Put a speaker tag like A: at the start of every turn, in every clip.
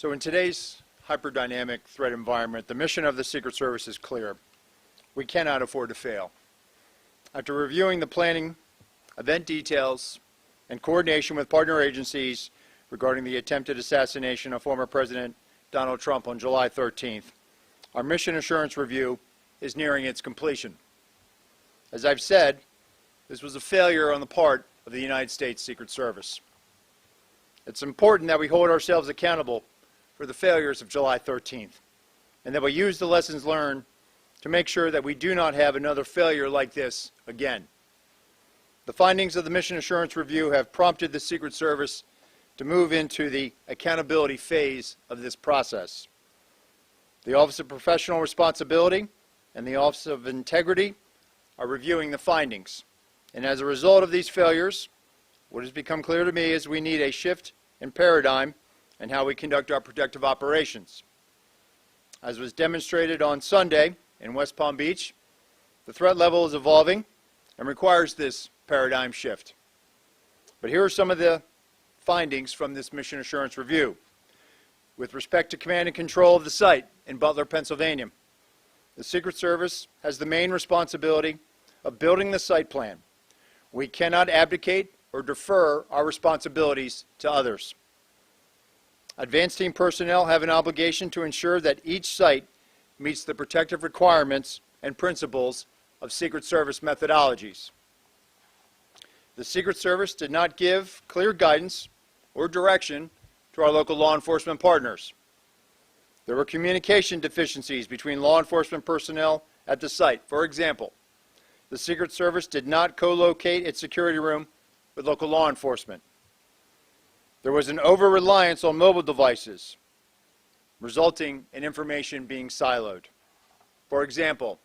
A: So in today's hyperdynamic threat environment, the mission of the Secret Service is clear. We cannot afford to fail. After reviewing the planning, event details, and coordination with partner agencies regarding the attempted assassination of former President Donald Trump on July 13th, our mission assurance review is nearing its completion. As I've said, this was a failure on the part of the United States Secret Service. It's important that we hold ourselves accountable for the failures of July 13th, and that we use the lessons learned to make sure that we do not have another failure like this again. The findings of the Mission Assurance Review have prompted the Secret Service to move into the accountability phase of this process. The Office of Professional Responsibility and the Office of Integrity are reviewing the findings. And as a result of these failures, what has become clear to me is we need a shift in paradigm in how we conduct our protective operations. As was demonstrated on Sunday in West Palm Beach, the threat level is evolving and requires this paradigm shift. But here are some of the findings from this Mission Assurance Review. With respect to command and control of the site in Butler, Pennsylvania, the Secret Service has the main responsibility of building the site plan. We cannot abdicate or defer our responsibilities to others. Advanced team personnel have an obligation to ensure that each site meets the protective requirements and principles of Secret Service methodologies. The Secret Service did not give clear guidance or direction to our local law enforcement partners. There were communication deficiencies between law enforcement personnel at the site. For example, the Secret Service did not co-locate its security room with local law enforcement. There was an over-reliance on mobile devices, resulting in information being siloed. For example,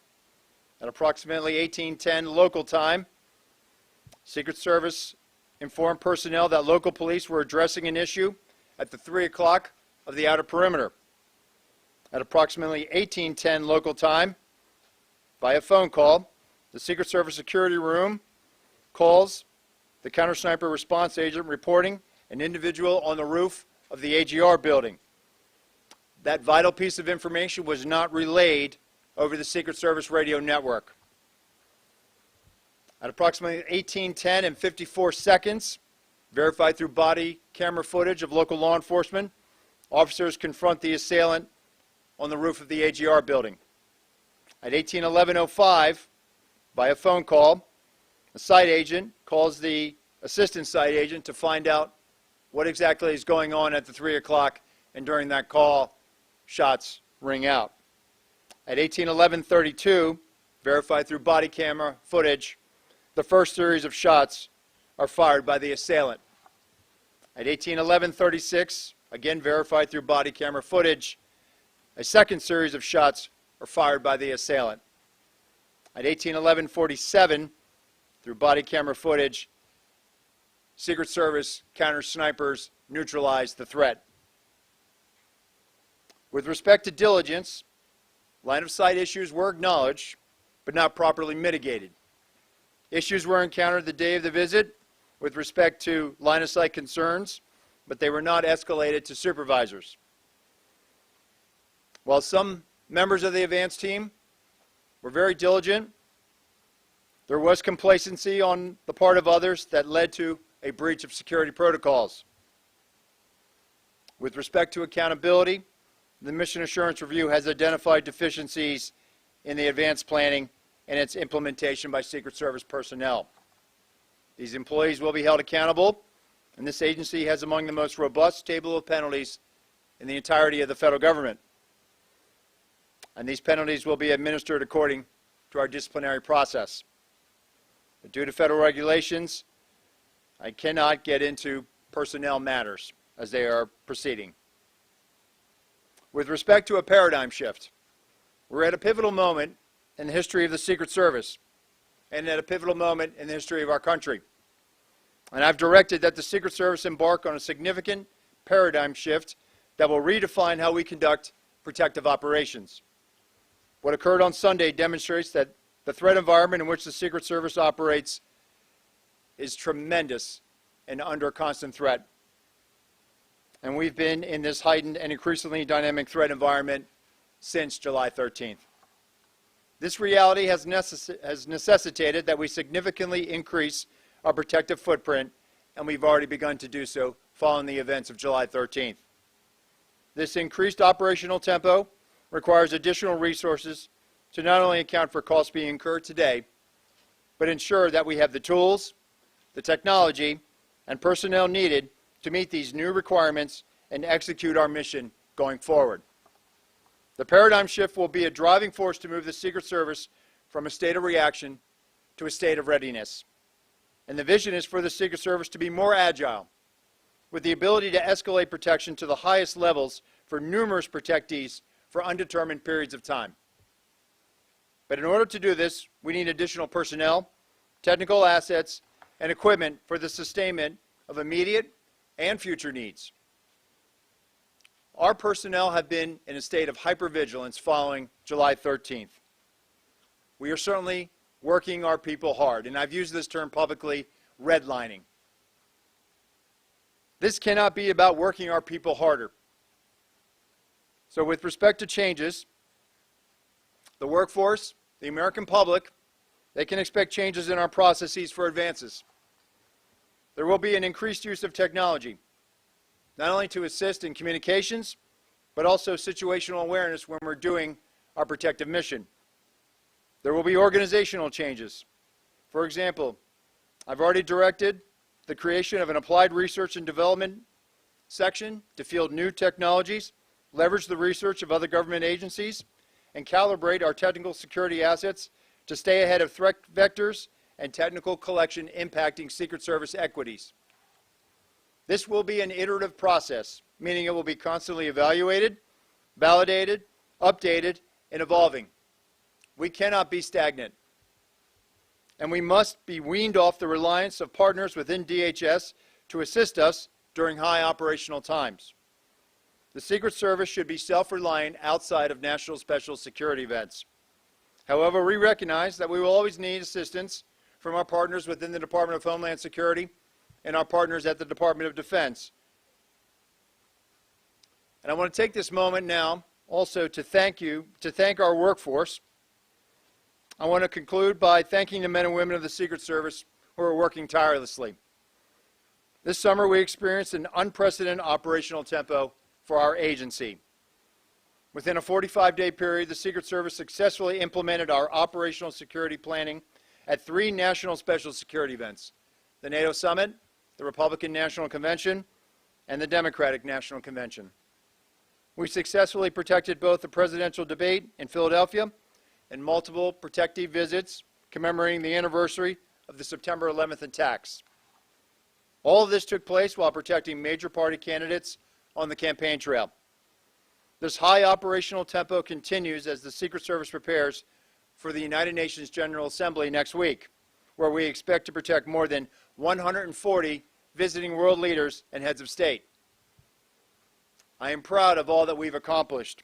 A: at approximately 18:10 local time, Secret Service informed personnel that local police were addressing an issue at the 3 o'clock of the outer perimeter. At approximately 18:10 local time, via phone call, the Secret Service security room calls the counter-sniper response agent reporting an individual on the roof of the AGR building. That vital piece of information was not relayed over the Secret Service radio network. At approximately 18:10 and 54 seconds, verified through body camera footage of local law enforcement, officers confront the assailant on the roof of the AGR building. At 18:11:05, by a phone call, a site agent calls the assistant site agent to find out what exactly is going on at the 3 o'clock, and during that call, shots ring out. At 18:11:32, verified through body camera footage, the first series of shots are fired by the assailant. At 18:11:36, again verified through body camera footage, a second series of shots are fired by the assailant. At 18:11:47, through body camera footage, Secret Service counter-snipers neutralized the threat. With respect to diligence, line-of-sight issues were acknowledged, but not properly mitigated. Issues were encountered the day of the visit with respect to line-of-sight concerns, but they were not escalated to supervisors. While some members of the advance team were very diligent, there was complacency on the part of others that led to a breach of security protocols. With respect to accountability, the Mission Assurance Review has identified deficiencies in the advanced planning and its implementation by Secret Service personnel. These employees will be held accountable, and this agency has among the most robust table of penalties in the entirety of the federal government. And these penalties will be administered according to our disciplinary process. But due to federal regulations, I cannot get into personnel matters as they are proceeding. With respect to a paradigm shift, we're at a pivotal moment in the history of the Secret Service and at a pivotal moment in the history of our country. And I've directed that the Secret Service embark on a significant paradigm shift that will redefine how we conduct protective operations. What occurred on Sunday demonstrates that the threat environment in which the Secret Service operates is tremendous and under constant threat. And we've been in this heightened and increasingly dynamic threat environment since July 13th. This reality has necessitated that we significantly increase our protective footprint, and we've already begun to do so following the events of July 13th. This increased operational tempo requires additional resources to not only account for costs being incurred today, but ensure that we have the tools, the technology, and personnel needed to meet these new requirements and execute our mission going forward. The paradigm shift will be a driving force to move the Secret Service from a state of reaction to a state of readiness. And the vision is for the Secret Service to be more agile, with the ability to escalate protection to the highest levels for numerous protectees for undetermined periods of time. But in order to do this, we need additional personnel, technical assets, and equipment for the sustainment of immediate and future needs. Our personnel have been in a state of hypervigilance following July 13th. We are certainly working our people hard, and I've used this term publicly, redlining. This cannot be about working our people harder. So with respect to changes, the workforce, the American public, they can expect changes in our processes for advances. There will be an increased use of technology, not only to assist in communications, but also situational awareness when we're doing our protective mission. There will be organizational changes. For example, I've already directed the creation of an applied research and development section to field new technologies, leverage the research of other government agencies, and calibrate our technical security assets to stay ahead of threat vectors and technical collection impacting Secret Service equities. This will be an iterative process, meaning it will be constantly evaluated, validated, updated, and evolving. We cannot be stagnant. And we must be weaned off the reliance of partners within DHS to assist us during high operational times. The Secret Service should be self-reliant outside of national special security events. However, we recognize that we will always need assistance from our partners within the Department of Homeland Security and our partners at the Department of Defense. And I want to take this moment now also to thank our workforce. I want to conclude by thanking the men and women of the Secret Service who are working tirelessly. This summer we experienced an unprecedented operational tempo for our agency. Within a 45-day period, the Secret Service successfully implemented our operational security planning at 3 national special security events: the NATO Summit, the Republican National Convention, and the Democratic National Convention. We successfully protected both the presidential debate in Philadelphia and multiple protective visits commemorating the anniversary of the September 11th attacks. All of this took place while protecting major party candidates on the campaign trail. This high operational tempo continues as the Secret Service prepares for the United Nations General Assembly next week, where we expect to protect more than 140 visiting world leaders and heads of state. I am proud of all that we've accomplished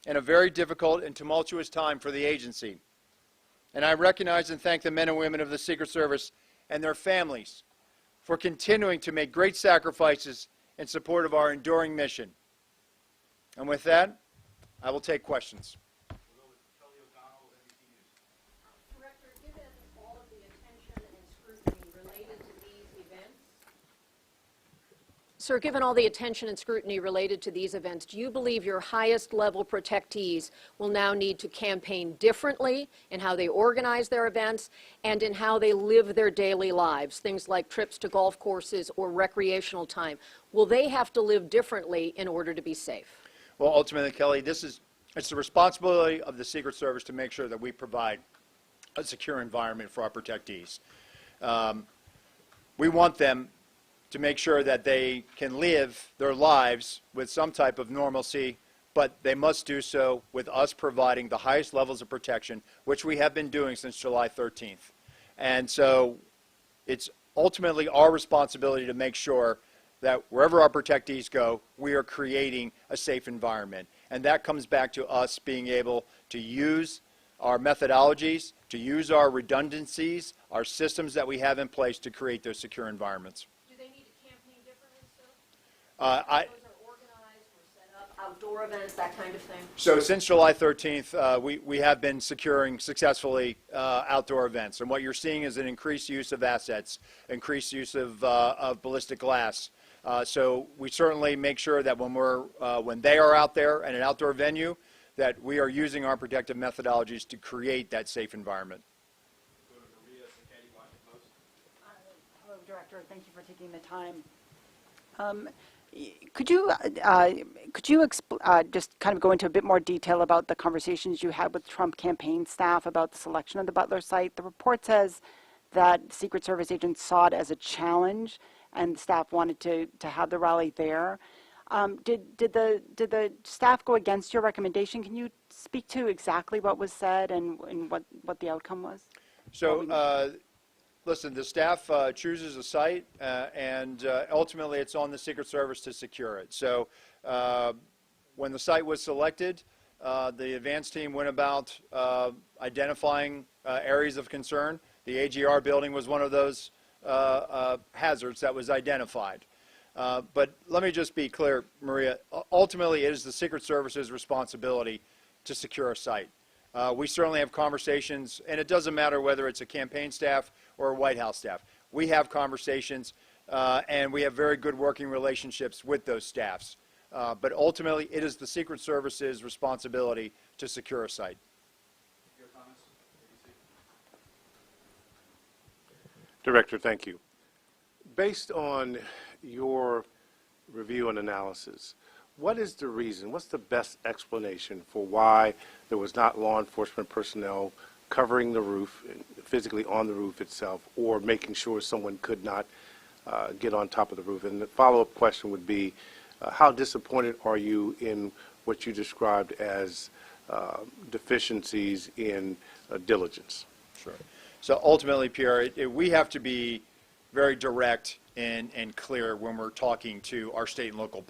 A: in a very difficult and tumultuous time for the agency. And I recognize and thank the men and women of the Secret Service and their families for continuing to make great sacrifices in support of our enduring mission. And with that, I will take questions.
B: Director, given all of the attention and scrutiny related to these events, Sir, given all the attention and scrutiny related to these events, do you believe your highest level protectees will now need to campaign differently in how they organize their events and in how they live their daily lives, things like trips to golf courses or recreational time? Will they have to live differently in order to be safe?
A: Well, ultimately, Kelly, it's the responsibility of the Secret Service to make sure that we provide a secure environment for our protectees. We want them to make sure that they can live their lives with some type of normalcy, but they must do so with us providing the highest levels of protection, which we have been doing since July 13th. And so it's ultimately our responsibility to make sure that wherever our protectees go, we are creating a safe environment. And that comes back to us being able to use our methodologies, to use our redundancies, our systems that we have in place to create those secure environments.
B: Do they need to campaign differently still? events, that kind of thing?
A: So since July 13th, we have been securing successfully outdoor events. And what you're seeing is an increased use of assets, increased use of ballistic glass. So we certainly make sure that when they are out there at an outdoor venue, that we are using our protective methodologies to create that safe environment.
C: Hello, Director. Thank you for taking the time. Could you just kind of go into a bit more detail about the conversations you had with Trump campaign staff about the selection of the Butler site? The report says that Secret Service agents saw it as a challenge, and staff wanted to have the rally there. Did the staff go against your recommendation? Can you speak to exactly what was said and what the outcome was?
A: So, listen, the staff chooses a site, and ultimately it's on the Secret Service to secure it. So when the site was selected, the advance team went about identifying areas of concern. The AGR building was one of those hazards that was identified. But let me just be clear, Maria, ultimately it is the Secret Service's responsibility to secure a site. We certainly have conversations, and it doesn't matter whether it's a campaign staff or a White House staff. We have conversations, and we have very good working relationships with those staffs. But ultimately, it is the Secret Service's responsibility to secure a site.
D: Director, thank you. Based on your review and analysis, what is the reason, what's the best explanation for why there was not law enforcement personnel covering the roof, physically on the roof itself, or making sure someone could not get on top of the roof? And the follow-up question would be, how disappointed are you in what you described as deficiencies in diligence?
A: Sure. So ultimately, Pierre, we have to be very direct and clear when we're talking to our state and local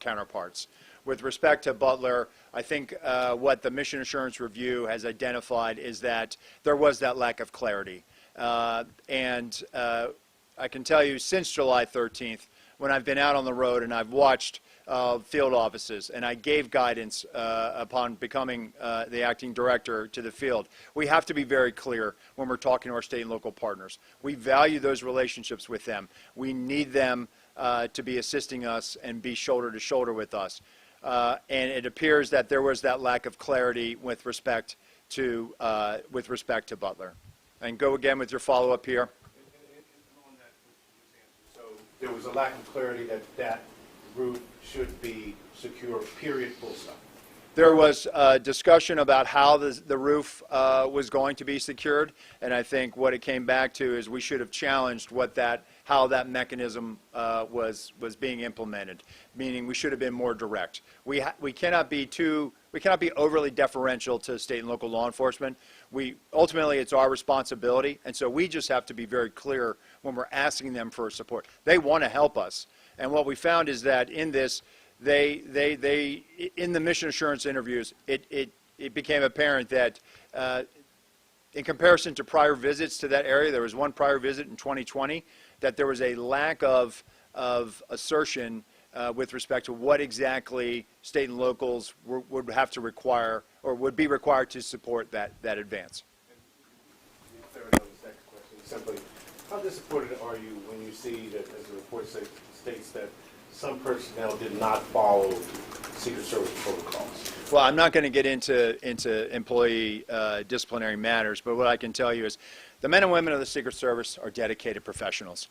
A: counterparts. With respect to Butler, I think what the Mission Assurance Review has identified is that there was that lack of clarity. And I can tell you, since July 13th, when I've been out on the road and I've watched field offices, and I gave guidance upon becoming the acting director to the field. We have to be very clear when we're talking to our state and local partners. We value those relationships with them. We need them to be assisting us and be shoulder to shoulder with us. And it appears that there was that lack of clarity with respect to Butler. And go again with your follow-up here.
D: So there was a lack of clarity that roof should be secure, period, full stop.
A: There was a discussion about how the roof was going to be secured, and I think what it came back to is we should have challenged how that mechanism was being implemented, meaning we should have been more direct. We cannot be overly deferential to state and local law enforcement. Ultimately, it's our responsibility, and so we just have to be very clear when we're asking them for support. They want to help us. And what we found is that in this, in the mission assurance interviews, it became apparent that in comparison to prior visits to that area, there was one prior visit in 2020, that there was a lack of assertion with respect to what exactly state and locals would have to require or would be required to support that advance.
D: Simply, how disappointed are you when you see that, as the report states, that some personnel did not follow Secret Service protocols?
A: Well, I'm not going to get into employee disciplinary matters, but what I can tell you is the men and women of the Secret Service are dedicated professionals.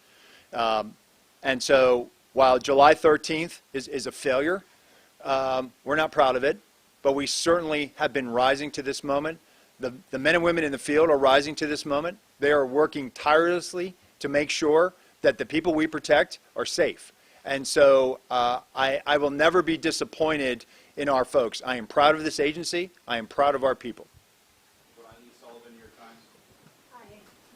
A: And so while July 13th is a failure, we're not proud of it, but we certainly have been rising to this moment. The men and women in the field are rising to this moment. They are working tirelessly to make sure that the people we protect are safe. And so I will never be disappointed in our folks. I am proud of this agency. I am proud of our people.
E: Hi,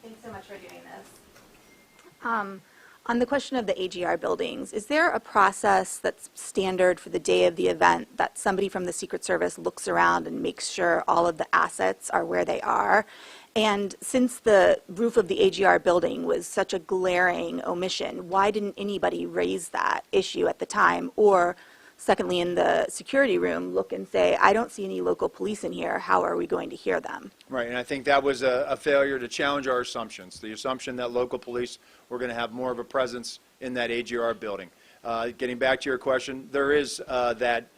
E: thanks so much for doing this. On the question of the AGR buildings, is there a process that's standard for the day of the event that somebody from the Secret Service looks around and makes sure all of the assets are where they are? And since the roof of the AGR building was such a glaring omission, why didn't anybody raise that issue at the time or secondly, in the security room, look and say, I don't see any local police in here. How are we going to hear them?
A: Right, and I think that was a failure to challenge our assumptions. The assumption that local police were going to have more of a presence in that AGR building. Getting back to your question, there is that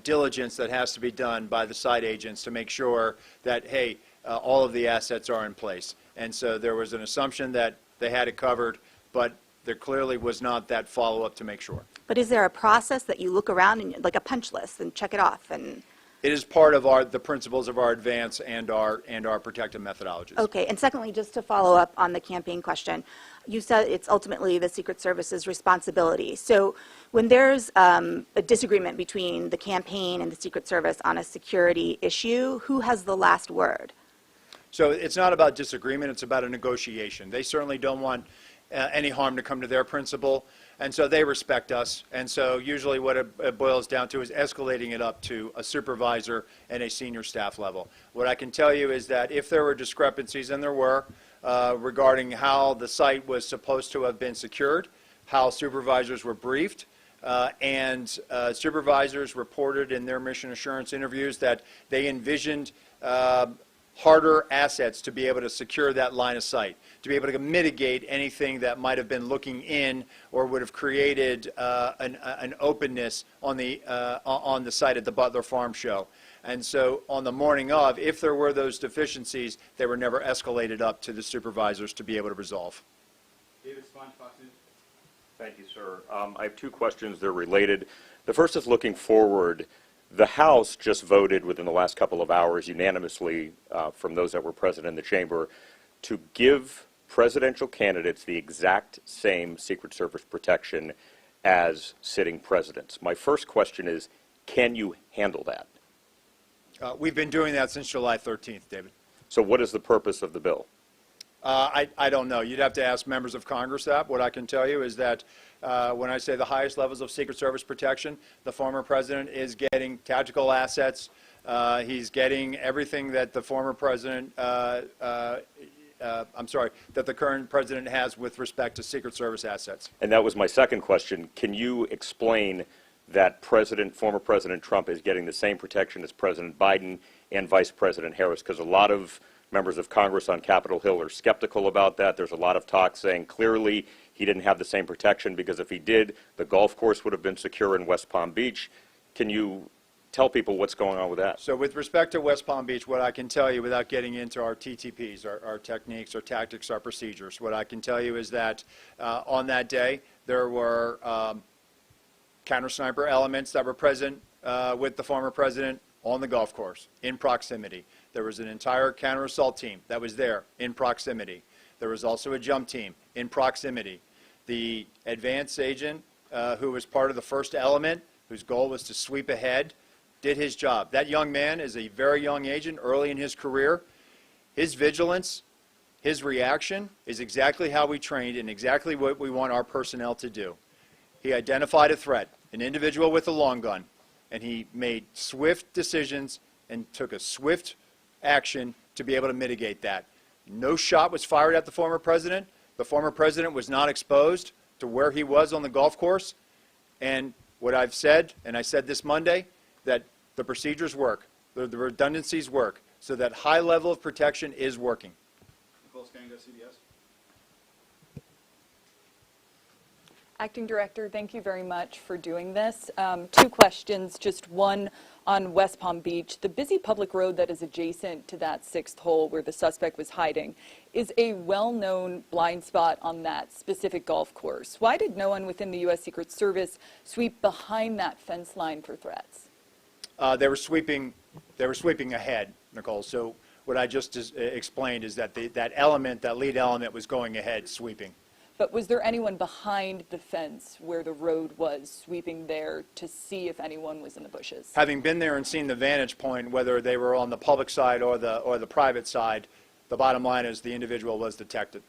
A: diligence that has to be done by the site agents to make sure that, hey, all of the assets are in place. And so there was an assumption that they had it covered, but there clearly was not that follow-up to make sure.
E: But is there a process that you look around and like a punch list and check it off? And
A: It is part of the principles of our advance and our protective methodologies.
E: okay, and secondly, just to follow up on the campaign question, you said it's ultimately the Secret Service's responsibility. So when there's a disagreement between the campaign and the Secret Service on a security issue, who has the last word?
A: So it's not about disagreement, it's about a negotiation. They certainly don't want any harm to come to their principal, and so they respect us. And so usually what it boils down to is escalating it up to a supervisor and a senior staff level. What I can tell you is that if there were discrepancies, and there were, regarding how the site was supposed to have been secured, how supervisors were briefed, and supervisors reported in their mission assurance interviews that they envisioned harder assets to be able to secure that line of sight, to be able to mitigate anything that might have been looking in or would have created an openness on the site at the Butler Farm Show. And so on the morning of, if there were those deficiencies, they were never escalated up to the supervisors to be able to resolve.
F: David Sponge, Fox News. Thank you, sir. I have two questions. They're related. The first is looking forward. The House just voted within the last couple of hours unanimously from those that were present in the chamber to give presidential candidates the exact same Secret Service protection as sitting presidents. My first question is, can you handle that?
A: We've been doing that since July 13th, David.
F: So what is the purpose of the bill?
A: I don't know. You'd have to ask members of Congress that. What I can tell you is that when I say the highest levels of Secret Service protection, the former president is getting tactical assets. He's getting everything that the former president, that the current president has with respect to Secret Service assets.
F: And that was my second question. Can you explain that former President Trump is getting the same protection as President Biden and Vice President Harris? Because a lot of members of Congress on Capitol Hill are skeptical about that. There's a lot of talk saying clearly he didn't have the same protection because if he did, the golf course would have been secure in West Palm Beach. Can you tell people what's going on with that?
A: So with respect to West Palm Beach, what I can tell you without getting into our TTPs, our techniques, our tactics, our procedures, what I can tell you is that on that day there were counter-sniper elements that were present with the former president on the golf course in proximity. There was an entire counter-assault team that was there in proximity. There was also a jump team in proximity. The advance agent who was part of the first element, whose goal was to sweep ahead, did his job. That young man is a very young agent, early in his career. His vigilance, his reaction is exactly how we trained and exactly what we want our personnel to do. He identified a threat, an individual with a long gun, and he made swift decisions and took a swift action to be able to mitigate that. No shot was fired at the former president. The former president was not exposed to where he was on the golf course. And what I've said, and I said this Monday, that the procedures work, the redundancies work, so that high level of protection is working.
G: Nicole Scanga, CBS.
H: Acting Director, thank you very much for doing this. Two questions, just one on West Palm Beach. The busy public road that is adjacent to that sixth hole where the suspect was hiding is a well-known blind spot on that specific golf course. Why did no one within the U.S. Secret Service sweep behind that fence line for threats?
A: They were sweeping ahead, Nicole. So what I just explained is that that lead element was going ahead, sweeping.
H: But was there anyone behind the fence where the road was sweeping there to see if anyone was in the bushes?
A: Having been there and seen the vantage point, whether they were on the public side or the private side, the bottom line is the individual was detected.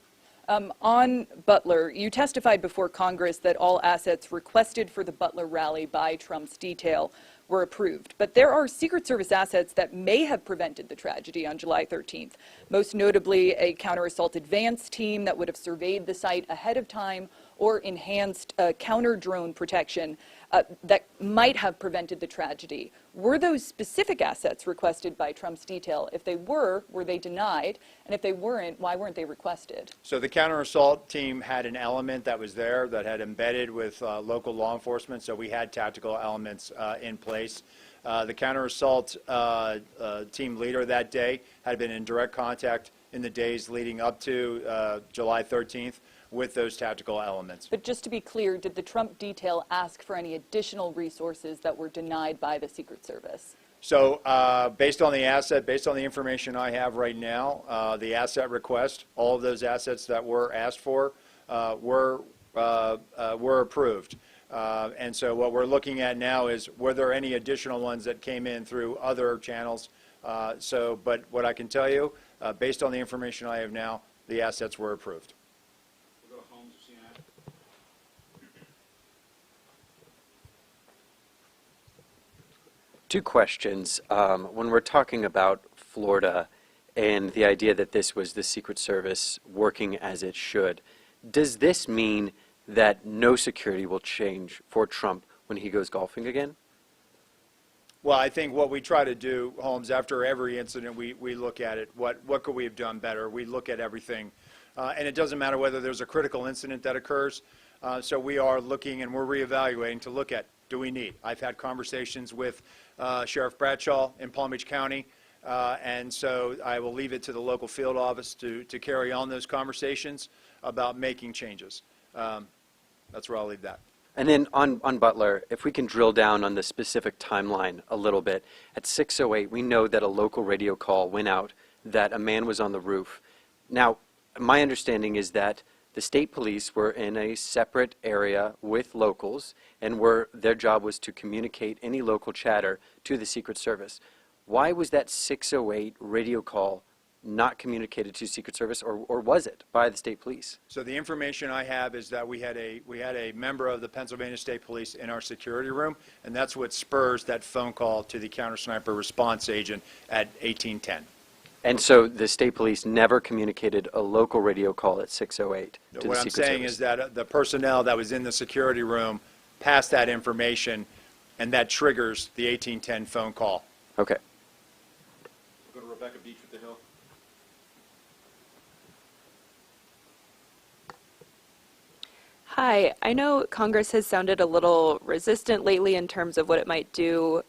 H: On Butler, you testified before Congress that all assets requested for the Butler rally by Trump's detail were approved. But there are Secret Service assets that may have prevented the tragedy on July 13th, most notably a counter-assault advance team that would have surveyed the site ahead of time or enhanced counter-drone protection. that might have prevented the tragedy. Were those specific assets requested by Trump's detail? If they were they denied? And if they weren't, why weren't they requested?
A: So the counter-assault team had an element that was there that had embedded with local law enforcement, so we had tactical elements in place. The counter-assault team leader that day had been in direct contact in the days leading up to July 13th with those tactical elements.
H: But just to be clear, did the Trump detail ask for any additional resources that were denied by the Secret Service?
A: So based on the information I have right now, the asset request, all of those assets that were asked for were approved. And so what we're looking at now is, were there any additional ones that came in through other channels? But what I can tell you, based on the information I have now, the assets were approved.
G: We'll go to Holmes or CNN.
I: Two questions. When we're talking about Florida and the idea that this was the Secret Service working as it should, does this mean that no security will change for Trump when he goes golfing again?
A: Well, I think what we try to do, Holmes, after every incident, we look at it. What could we have done better? We look at everything. And it doesn't matter whether there's a critical incident that occurs. So we are looking and we're reevaluating to look at, do we need? I've had conversations with Sheriff Bradshaw in Palm Beach County. And so I will leave it to the local field office to carry on those conversations about making changes. That's where I'll leave that.
I: And then on Butler, if we can drill down on the specific timeline a little bit, at 6:08, we know that a local radio call went out that a man was on the roof. Now, my understanding is that the state police were in a separate area with locals, and their job was to communicate any local chatter to the Secret Service. Why was that 6:08 radio call not communicated to Secret Service, or was it by the state police?
A: So the information I have is that we had a member of the Pennsylvania State Police in our security room, and that's what spurs that phone call to the counter-sniper response agent at 1810.
I: And so the state police never communicated a local radio call at 6:08 to the
A: What I'm
I: Secret
A: saying
I: Service?
A: is that the personnel that was in the security room passed that information, and that triggers the 1810 phone call.
I: Okay.
G: We'll go to Rebecca Beach with the Hill.
J: Hi, I know Congress has sounded a little resistant lately in terms of what it might do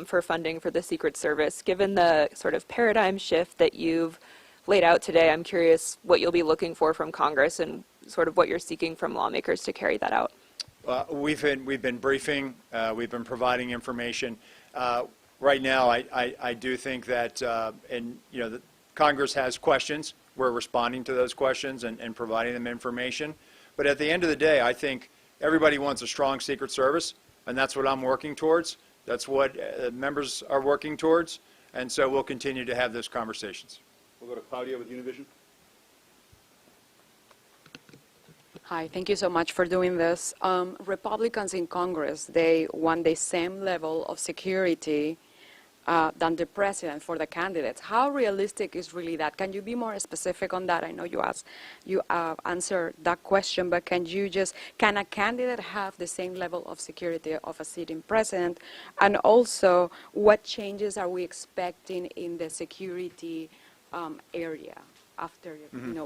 J: for funding for the Secret Service. Given the sort of paradigm shift that you've laid out today, I'm curious what you'll be looking for from Congress and sort of what you're seeking from lawmakers to carry that out.
A: We've been briefing, we've been providing information. Right now, I do think that, Congress has questions. We're responding to those questions and providing them information. But at the end of the day, I think everybody wants a strong Secret Service, and that's what I'm working towards. That's what members are working towards, and so we'll continue to have those conversations.
G: We'll go to Claudia with Univision.
K: Hi, thank you so much for doing this. Republicans in Congress, they want the same level of security than the president for the candidates. How realistic is really that? Can you be more specific on that? I know you answered that question, but can a candidate have the same level of security of a sitting president? And also, what changes are we expecting in the security area after,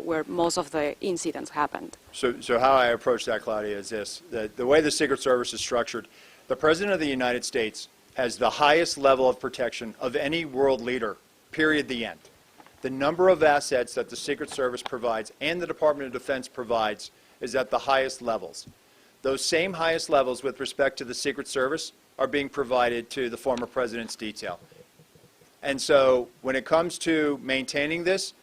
K: where most of the incidents happened?
A: So how I approach that, Claudia, is this. The way the Secret Service is structured, the President of the United States has the highest level of protection of any world leader, period, the end. The number of assets that the Secret Service provides and the Department of Defense provides is at the highest levels. Those same highest levels with respect to the Secret Service are being provided to the former president's detail. And so when it comes to maintaining this,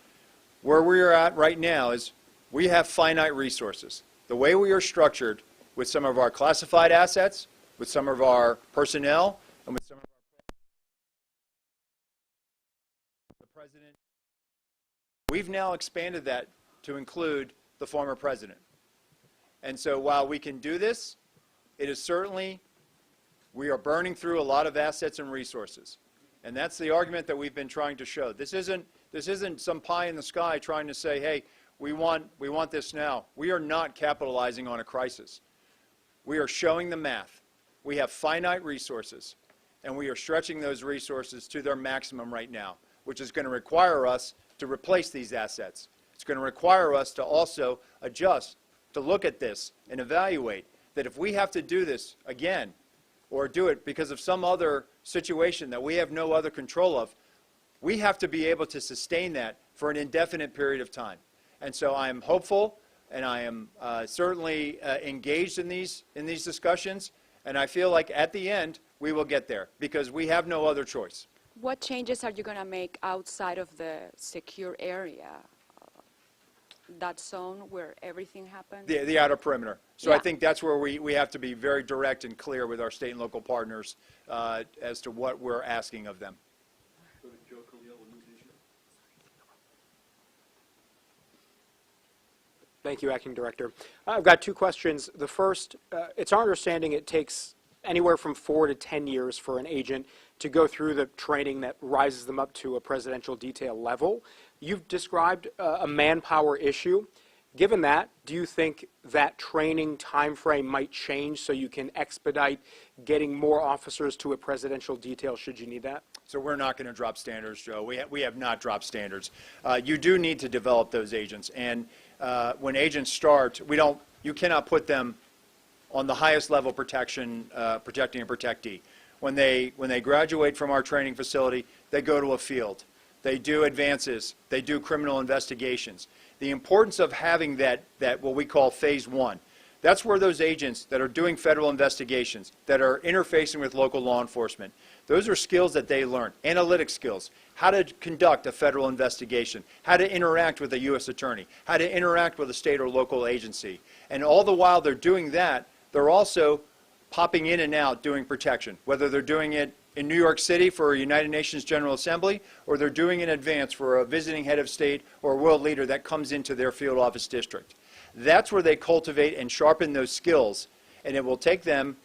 A: where we are at right now is we have finite resources. The way we are structured with some of our classified assets, with some of our personnel, and with some of the president, we've now expanded that to include the former president. And so while we can do this, it is certainly, we are burning through a lot of assets and resources. And that's the argument that we've been trying to show. This isn't some pie in the sky trying to say, hey, we want this now. We are not capitalizing on a crisis. We are showing the math. we have finite resources, and we are stretching those resources to their maximum right now, which is going to require us to replace these assets. It's going to require us to also adjust, to look at this and evaluate that if we have to do this again, or do it because of some other situation that we have no other control of, we have to be able to sustain that for an indefinite period of time. And so I am hopeful, and I am certainly engaged in these discussions, and I feel like at the end we will get there because we have no other choice.
K: What changes are you going to make outside of the secure area? That zone where everything happens?
A: The outer perimeter. So
K: Yeah.
A: I think that's where we have to be very direct and clear with our state and local partners as to what we're asking of them.
G: Go to Joe Khalil with News Nation.
L: Thank you, Acting Director. I've got two questions. The first, it's our understanding it takes anywhere from 4 to 10 years for an agent to go through the training that rises them up to a presidential detail level. You've described a manpower issue. Given that, do you think that training timeframe might change so you can expedite getting more officers to a presidential detail should you need that?
A: So we're not going to drop standards, Joe. We have not dropped standards. You do need to develop those agents. And when agents start, you cannot put them on the highest level protecting a protectee. When they graduate from our training facility, they go to a field. They do advances. They do criminal investigations. The importance of having that what we call phase one, that's where those agents that are doing federal investigations, that are interfacing with local law enforcement, those are skills that they learn. Analytic skills, how to conduct a federal investigation, how to interact with a U.S. attorney, how to interact with a state or local agency. And all the while they're doing that, they're also popping in and out doing protection, whether they're doing it in New York City for a United Nations General Assembly, or they're doing it in advance for a visiting head of state or a world leader that comes into their field office district. That's where they cultivate and sharpen those skills, and it will take them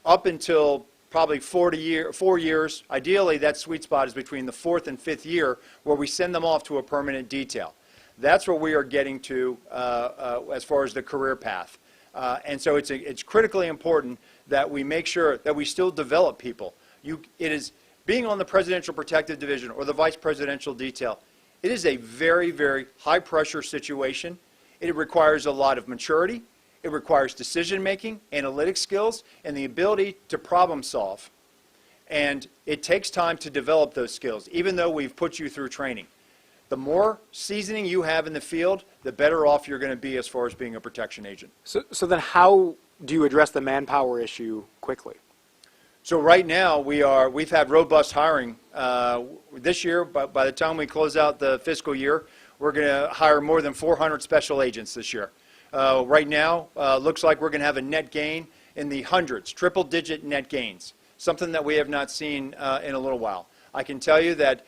A: up until probably 4 years. Ideally, that sweet spot is between the 4th and 5th year where we send them off to a permanent detail. That's where we are getting to as far as the career path. And so it's critically important that we make sure that we still develop people. It is being on the Presidential Protective Division or the Vice Presidential Detail. It is a very, very high-pressure situation. It requires a lot of maturity. It requires decision-making, analytic skills, and the ability to problem solve. And it takes time to develop those skills, even though we've put you through training. The more seasoning you have in the field, the better off you're going to be as far as being a protection agent.
L: So then how do you address the manpower issue quickly?
A: So right now we've had robust hiring this year. But by the time we close out the fiscal year, we're going to hire more than 400 special agents this year. Right now, looks like we're going to have a net gain in the hundreds, triple-digit net gains, something that we have not seen in a little while. I can tell you that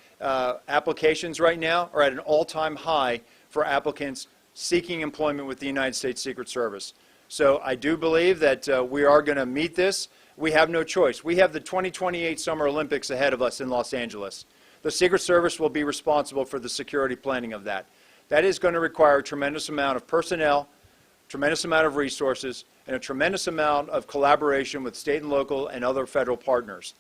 A: applications right now are at an all-time high for applicants seeking employment with the United States Secret Service. So I do believe that we are going to meet this. We have no choice. We have the 2028 Summer Olympics ahead of us in Los Angeles. The Secret Service will be responsible for the security planning of that. That is going to require a tremendous amount of personnel, tremendous amount of resources, and a tremendous amount of collaboration with state and local and other federal partners.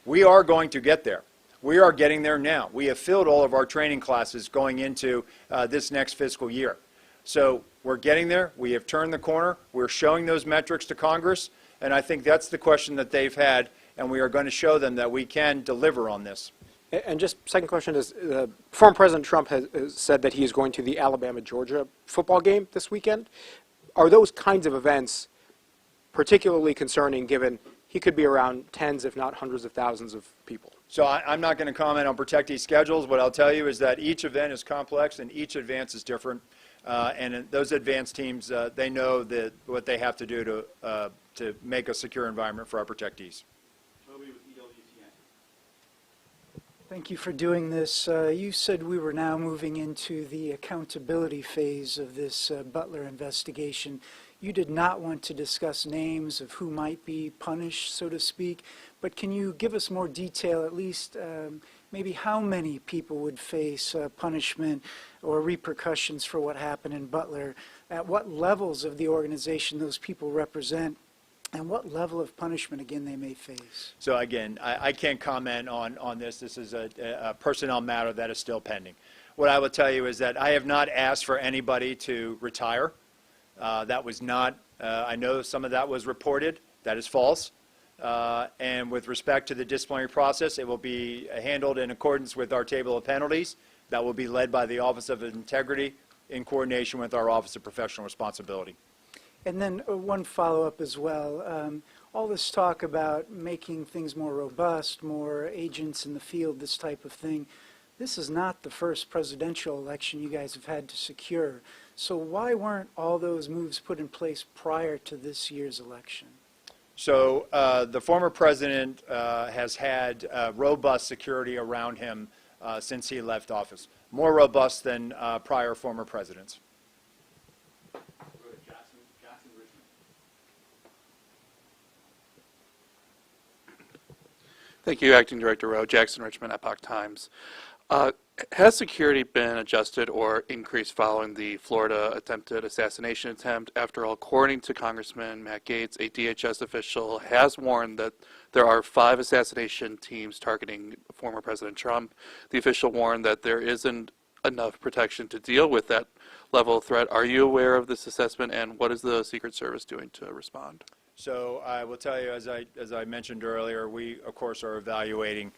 A: We are going to get there. We are getting there now. We have filled all of our training classes going into this next fiscal year. So we're getting there. We have turned the corner. We're showing those metrics to Congress, and I think that's the question that they've had, and we are going to show them that we can deliver on this.
L: And just second question is, former President Trump has said that he is going to the Alabama-Georgia football game this weekend. Are those kinds of events particularly concerning given he could be around tens, if not hundreds of thousands of people?
A: So I'm not going to comment on protectee schedules. What I'll tell you is that each event is complex and each advance is different. And those advance teams, they know what they have to do to make a secure environment for our protectees.
G: Toby with EWTN.
M: Thank you for doing this. You said we were now moving into the accountability phase of this Butler investigation. You did not want to discuss names of who might be punished, so to speak, but can you give us more detail, at least maybe how many people would face punishment or repercussions for what happened in Butler, at what levels of the organization those people represent, and what level of punishment, again, they may face.
A: So again, I can't comment on this. This is a personnel matter that is still pending. What I will tell you is that I have not asked for anybody to retire. That was not, I know some of that was reported. That is false. And with respect to the disciplinary process, it will be handled in accordance with our table of penalties. That will be led by the Office of Integrity in coordination with our Office of Professional Responsibility.
M: And then one follow-up as well. All this talk about making things more robust, more agents in the field, this type of thing, this is not the first presidential election you guys have had to secure. So why weren't all those moves put in place prior to this year's election?
A: So the former president has had robust security around him since he left office, more robust than prior former presidents.
G: Jackson Richmond.
N: Thank you, Acting Director Rowe. Jackson Richmond, Epoch Times. Has security been adjusted or increased following the Florida attempted assassination attempt? After all, according to Congressman Matt Gaetz, a DHS official has warned that there are 5 assassination teams targeting former President Trump. The official warned that there isn't enough protection to deal with that level of threat. Are you aware of this assessment, and what is the Secret Service doing to respond?
A: So I will tell you, as I mentioned earlier, we, of course, are evaluating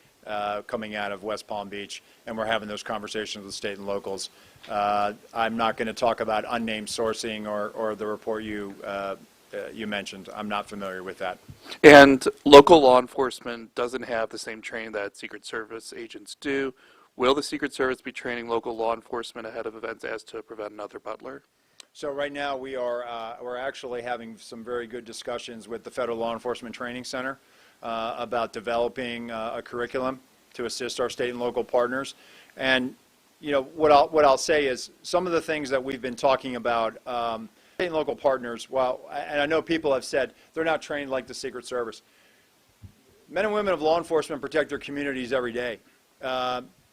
A: coming out of West Palm Beach, and we're having those conversations with state and locals. I'm not going to talk about unnamed sourcing or the report you mentioned. I'm not familiar with that.
N: And local law enforcement doesn't have the same training that Secret Service agents do. Will the Secret Service be training local law enforcement ahead of events as to prevent another Butler?
A: So right now we're actually having some very good discussions with the Federal Law Enforcement Training Center about developing a curriculum to assist our state and local partners. And you know what I'll say is some of the things that we've been talking about, state and local partners. Well, and I know people have said they're not trained like the Secret Service. Men and women of law enforcement protect their communities every day.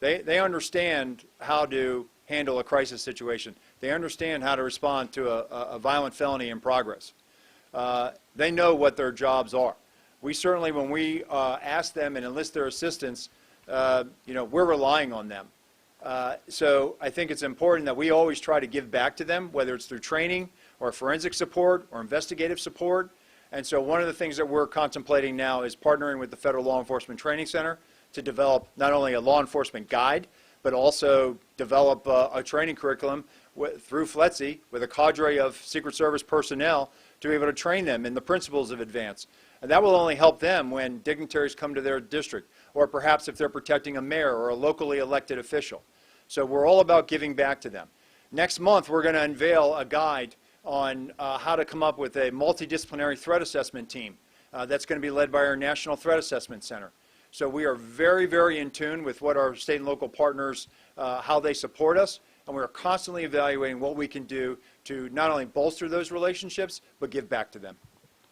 A: They understand how to handle a crisis situation. They understand how to respond to a violent felony in progress. They know what their jobs are. We certainly, when we ask them and enlist their assistance, we're relying on them. So I think it's important that we always try to give back to them, whether it's through training or forensic support or investigative support. And so one of the things that we're contemplating now is partnering with the Federal Law Enforcement Training Center to develop not only a law enforcement guide, but also develop a training curriculum through FLETC with a cadre of Secret Service personnel to be able to train them in the principles of advance. And that will only help them when dignitaries come to their district, or perhaps if they're protecting a mayor or a locally elected official. So we're all about giving back to them. Next month, we're going to unveil a guide on how to come up with a multidisciplinary threat assessment team that's going to be led by our National Threat Assessment Center. So we are very, very in tune with what our state and local partners, how they support us, and we're constantly evaluating what we can do to not only bolster those relationships, but give back to them.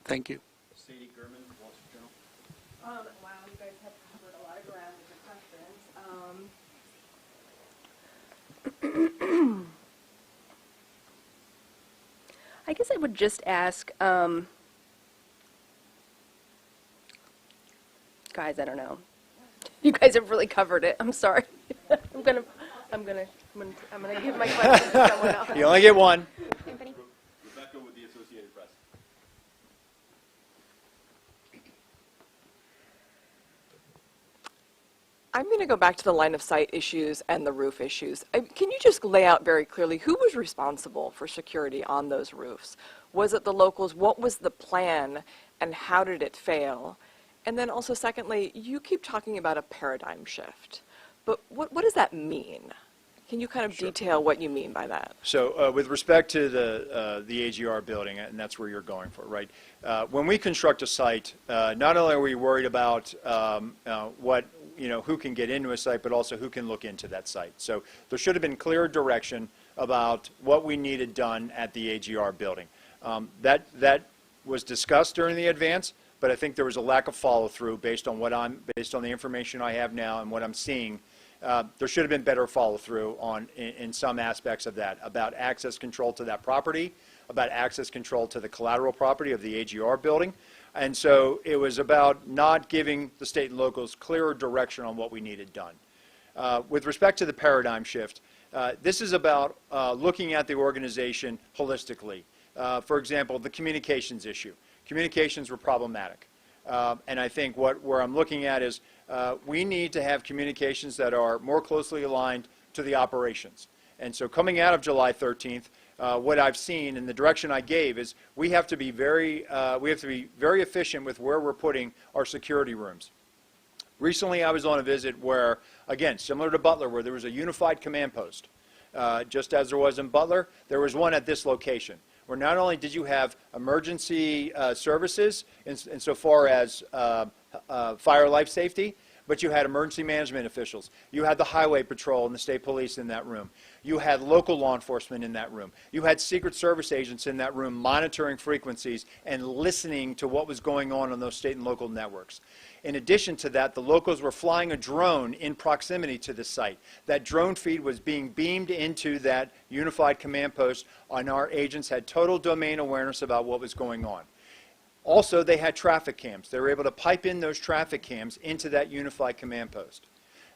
N: Thank you.
G: Sadie Gurman, Wall Street Journal.
O: Wow, you guys have covered a lot of ground with your questions. I guess I would just ask, guys, I don't know. You guys have really covered it. I'm sorry. I'm gonna give my question to someone else.
A: You only get one.
O: Anthony?
G: Rebecca with the Associated Press.
P: I'm going to go back to the line of sight issues and the roof issues. Can you just lay out very clearly who was responsible for security on those roofs? Was it the locals? What was the plan and how did it fail? And then also secondly, you keep talking about a paradigm shift, but what does that mean? Can you kind of detail what you mean by that?
A: So with respect to the AGR building, and that's where you're going for, right? When we construct a site, not only are we worried about who can get into a site, but also who can look into that site. So there should have been clear direction about what we needed done at the AGR building. That was discussed during the advance, but I think there was a lack of follow-through based on the information I have now and what I'm seeing. There should have been better follow-through in some aspects of that, about access control to that property, about access control to the collateral property of the AGR building. And so it was about not giving the state and locals clearer direction on what we needed done. With respect to the paradigm shift, this is about looking at the organization holistically. For example, the communications issue. Communications were problematic. And I think where I'm looking at is we need to have communications that are more closely aligned to the operations. And so coming out of July 13th, what I've seen and the direction I gave is we have to be very efficient with where we're putting our security rooms. Recently, I was on a visit where, again, similar to Butler, where there was a unified command post. Just as there was in Butler, there was one at this location, where not only did you have emergency services insofar as fire life safety, but you had emergency management officials. You had the highway patrol and the state police in that room. You had local law enforcement in that room. You had Secret Service agents in that room monitoring frequencies and listening to what was going on those state and local networks. In addition to that, the locals were flying a drone in proximity to the site. That drone feed was being beamed into that unified command post, and our agents had total domain awareness about what was going on. Also, they had traffic cams. They were able to pipe in those traffic cams into that unified command post.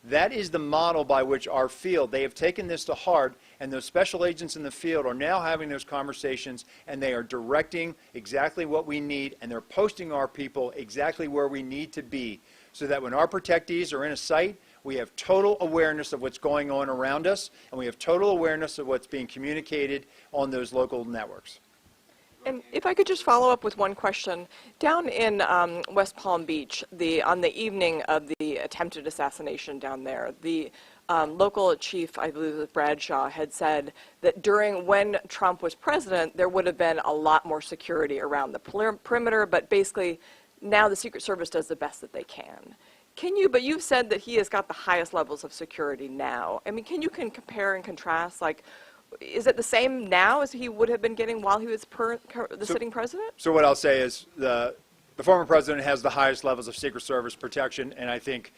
A: That is the model by which our field, they have taken this to heart, and those special agents in the field are now having those conversations, and they are directing exactly what we need, and they're posting our people exactly where we need to be, so that when our protectees are in a site, we have total awareness of what's going on around us, and we have total awareness of what's being communicated on those local networks.
P: And if I could just follow up with one question. Down in West Palm Beach, on the evening of the attempted assassination down there, the local chief, I believe it was Bradshaw, had said that when Trump was president, there would have been a lot more security around the perimeter, but basically now the Secret Service does the best that they can. But you've said that he has got the highest levels of security now. I mean, can you compare and contrast, like, is it the same now as he would have been getting while he was the sitting president?
A: So what I'll say is the former president has the highest levels of Secret Service protection, and I think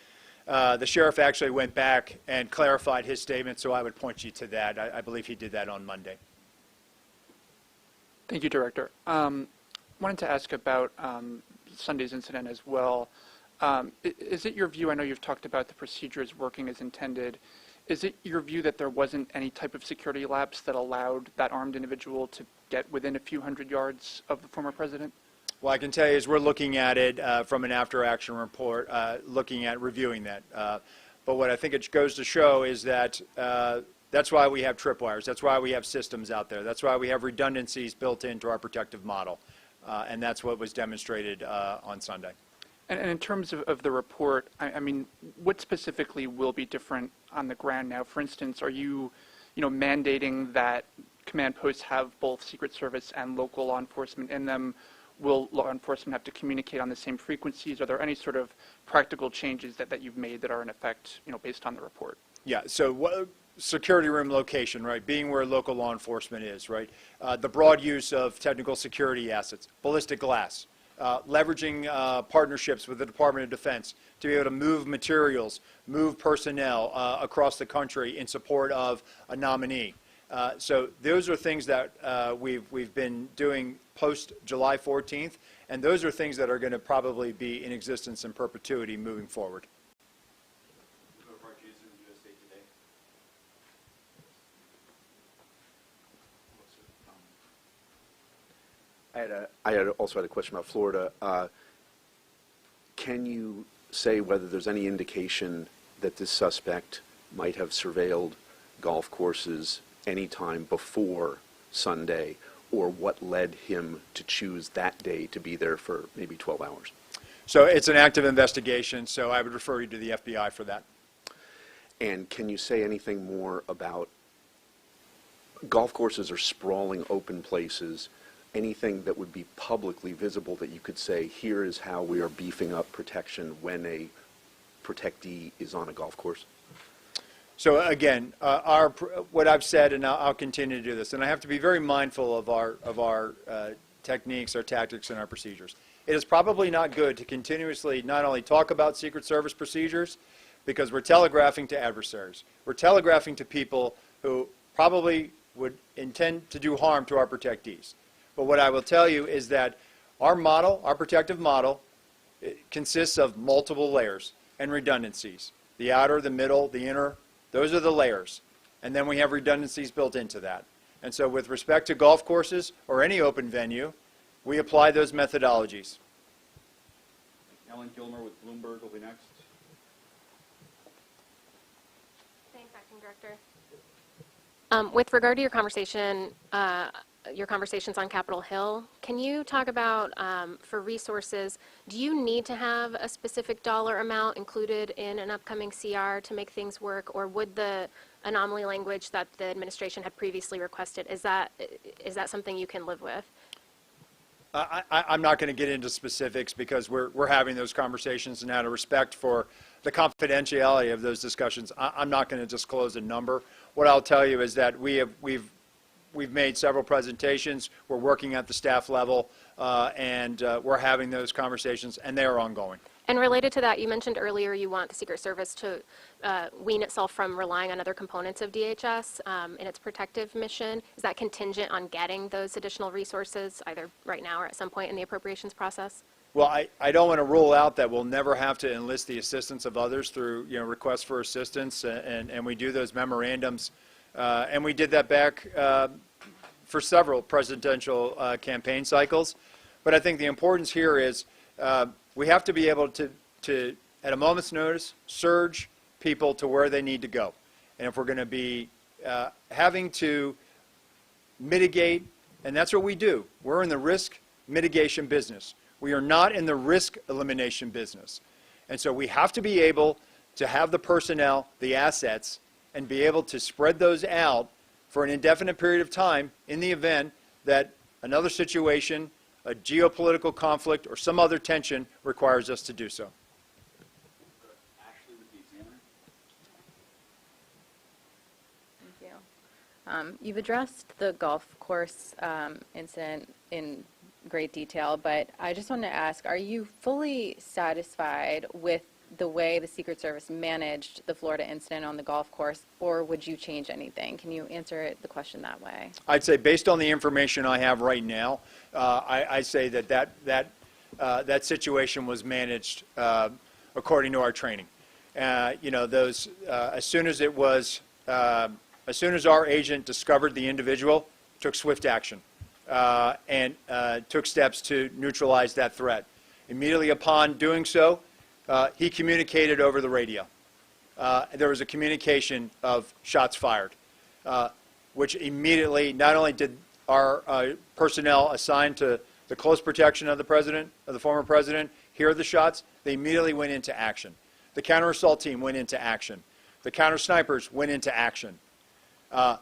A: the sheriff actually went back and clarified his statement, so I would point you to that. I believe he did that on Monday.
L: Thank you, Director. Wanted to ask about Sunday's incident as well. Is it your view, I know you've talked about the procedures working as intended, is it your view that there wasn't any type of security lapse that allowed that armed individual to get within a few hundred yards of the former president?
A: Well, I can tell you is we're looking at it from an after-action report, looking at reviewing that. But what I think it goes to show is that that's why we have tripwires. That's why we have systems out there. That's why we have redundancies built into our protective model. And that's what was demonstrated on Sunday.
L: And in terms of the report, I mean, what specifically will be different on the ground now? For instance, are you mandating that command posts have both Secret Service and local law enforcement in them? Will law enforcement have to communicate on the same frequencies? Are there any sort of practical changes that you've made that are in effect, based on the report?
A: Yeah, so security room location, right, being where local law enforcement is, right? The broad use of technical security assets, ballistic glass. Leveraging partnerships with the Department of Defense to be able to move materials, move personnel across the country in support of a nominee. So those are things that we've been doing post July 14th, and those are things that are going to probably be in existence in perpetuity moving forward.
Q: I also had a question about Florida. Can you say whether there's any indication that this suspect might have surveilled golf courses any time before Sunday, or what led him to choose that day to be there for maybe 12 hours?
A: So it's an active investigation, so I would refer you to the FBI for that.
Q: And can you say anything more about golf courses or sprawling open places? Anything that would be publicly visible that you could say, here is how we are beefing up protection when a protectee is on a golf course?
A: So again, what I've said, and I'll continue to do this, and I have to be very mindful of our techniques, our tactics, and our procedures. It is probably not good to continuously not only talk about Secret Service procedures, because we're telegraphing to adversaries. We're telegraphing to people who probably would intend to do harm to our protectees. But what I will tell you is that Our model, our protective model, it consists of multiple layers and redundancies. The outer, the middle, the inner, those are the layers. And then we have redundancies built into that. And so with respect to golf courses or any open venue, we apply those methodologies.
G: Ellen Gilmer with Bloomberg will be next.
R: Thanks, Acting Director. With regard to your conversations on Capitol Hill, can you talk about, for resources, do you need to have a specific dollar amount included in an upcoming CR to make things work, or would the anomaly language that the administration had previously requested, is that something you can live with?
A: I'm not going to get into specifics because we're having those conversations, and out of respect for the confidentiality of those discussions, I'm not going to disclose a number. What I'll tell you is that we've made several presentations. We're working at the staff level, and we're having those conversations, and they are ongoing.
R: And related to that, you mentioned earlier you want the Secret Service to wean itself from relying on other components of DHS in its protective mission. Is that contingent on getting those additional resources, either right now or at some point in the appropriations process?
A: Well, I don't want to rule out that we'll never have to enlist the assistance of others through requests for assistance, and we do those memorandums, and we did that back for several presidential campaign cycles. But I think the importance here is we have to be able to, at a moment's notice, surge people to where they need to go. And if we're going to be having to mitigate, and that's what we do, we're in the risk mitigation business. We are not in the risk elimination business. And so we have to be able to have the personnel, the assets, and be able to spread those out for an indefinite period of time in the event that another situation, a geopolitical conflict, or some other tension requires us to do so.
G: Ashley with the Examiner.
S: Thank you. You've addressed the golf course incident in great detail, but I just want to ask, are you fully satisfied with the way the Secret Service managed the Florida incident on the golf course, or would you change anything? Can you answer the question that way?
A: I'd say based on the information I have right now, I say that situation was managed according to our training. As soon as our agent discovered the individual, took swift action and took steps to neutralize that threat. Immediately upon doing so, he communicated over the radio. There was a communication of shots fired, which immediately, not only did our personnel assigned to the close protection of the president, of the former president, hear the shots, they immediately went into action. The counter-assault team went into action. The counter-snipers went into action.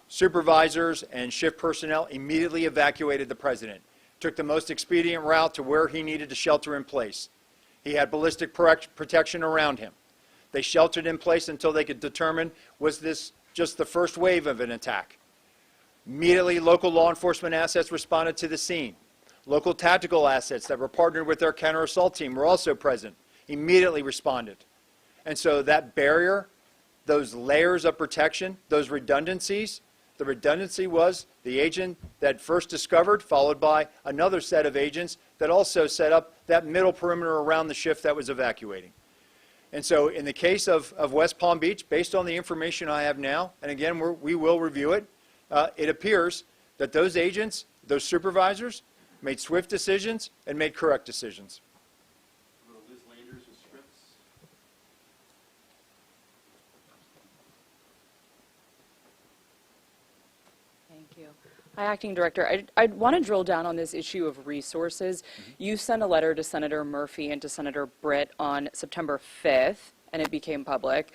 A: Supervisors and shift personnel immediately evacuated the president, took the most expedient route to where he needed to shelter in place. He had ballistic protection around him. They sheltered in place until they could determine, was this just the first wave of an attack? Immediately, local law enforcement assets responded to the scene. Local tactical assets that were partnered with their counter-assault team were also present, immediately responded. And so that barrier, those layers of protection, those redundancies, the redundancy was the agent that first discovered, followed by another set of agents that also set up that middle perimeter around the shift that was evacuating. And so in the case of West Palm Beach, based on the information I have now, and again, we will review it, it appears that those agents, those supervisors, made swift decisions and made correct decisions.
G: We'll go to Liz Landers with Scripps.
H: Thank you. Hi, Acting Director. I want to drill down on this issue of resources. You sent a letter to Senator Murphy and to Senator Britt on September 5th, and it became public.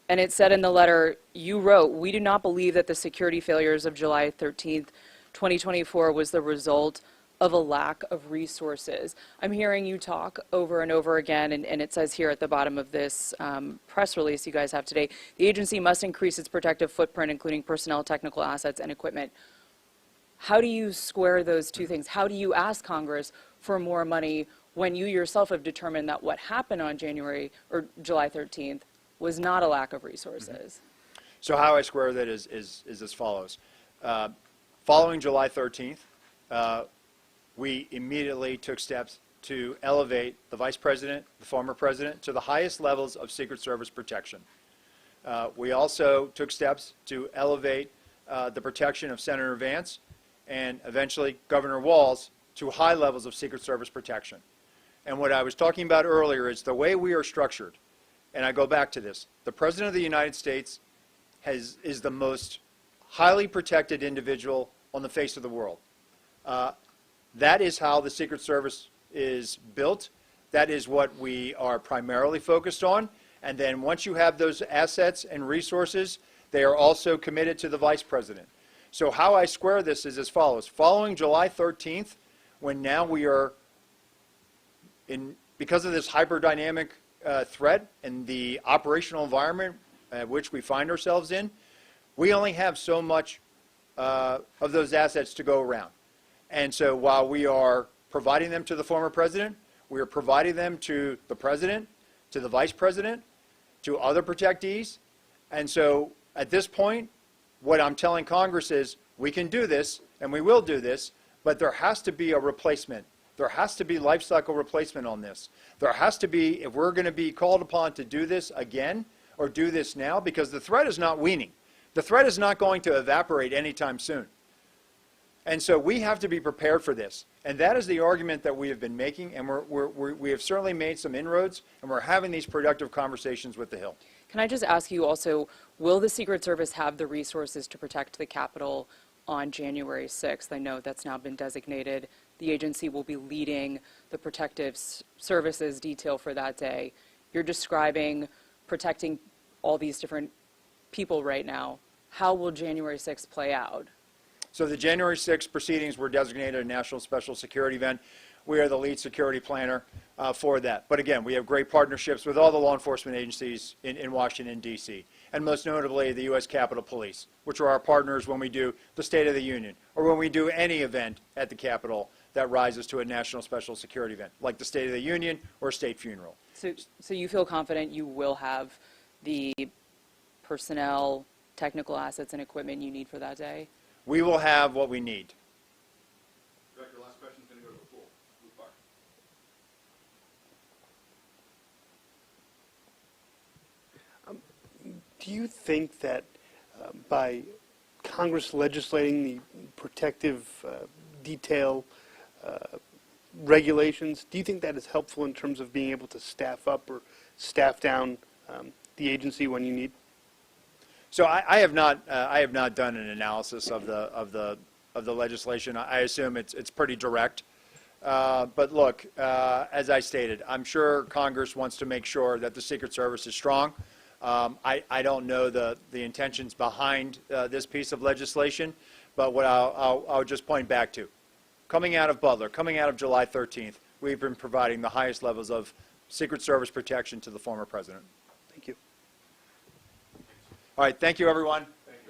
H: And it said in the letter, you wrote, "We do not believe that the security failures of July 13th, 2024 was the result of a lack of resources." I'm hearing you talk over and over again, and it says here at the bottom of this press release you guys have today, the agency must increase its protective footprint, including personnel, technical assets, and equipment. How do you square those two things? How do you ask Congress for more money when you yourself have determined that what happened on July 13th was not a lack of resources?
A: So how I square that is as follows. Following July 13th, we immediately took steps to elevate the Vice President, the former President, to the highest levels of Secret Service protection. We also took steps to elevate the protection of Senator Vance and eventually Governor Walz to high levels of Secret Service protection. And what I was talking about earlier is the way we are structured, and I go back to this, the President of the United States is the most highly protected individual on the face of the world. That is how the Secret Service is built. That is what we are primarily focused on. And then once you have those assets and resources, they are also committed to the Vice President. So how I square this is as follows. Following July 13th, when now we are because of this hyper-dynamic threat and the operational environment which we find ourselves in, we only have so much of those assets to go around. And so while we are providing them to the former president, we are providing them to the president, to the vice president, to other protectees. And so at this point, what I'm telling Congress is we can do this and we will do this, but there has to be a replacement. There has to be life cycle replacement on this. There has to be, if we're going to be called upon to do this again or do this now, because the threat is not waning. The threat is not going to evaporate anytime soon. And so we have to be prepared for this. And that is the argument that we have been making, and we have certainly made some inroads, and we're having these productive conversations with the Hill.
H: Can I just ask you also, will the Secret Service have the resources to protect the Capitol on January 6th? I know that's now been designated. The agency will be leading the protective services detail for that day. You're describing protecting all these different people right now. How will January 6th play out?
A: So the January 6th proceedings were designated a national special security event. We are the lead security planner for that. But again, we have great partnerships with all the law enforcement agencies in Washington, D.C., and most notably the U.S. Capitol Police, which are our partners when we do the State of the Union or when we do any event at the Capitol that rises to a national special security event, like the State of the Union or state funeral.
H: So you feel confident you will have the personnel, technical assets, and equipment you need for that day?
A: We will have what we need.
G: Director, last question is going to go to the pool.
T: Do you think that by Congress legislating the protective detail regulations, do you think that is helpful in terms of being able to staff up or staff down the agency when you need?
A: So I have not done an analysis of the legislation. I assume it's pretty direct. But look, as I stated, I'm sure Congress wants to make sure that the Secret Service is strong. I don't know the intentions behind this piece of legislation, but what I'll just point back to, coming out of Butler, coming out of July 13th, we've been providing the highest levels of Secret Service protection to the former president.
T: Thank you.
A: All right, thank you, everyone.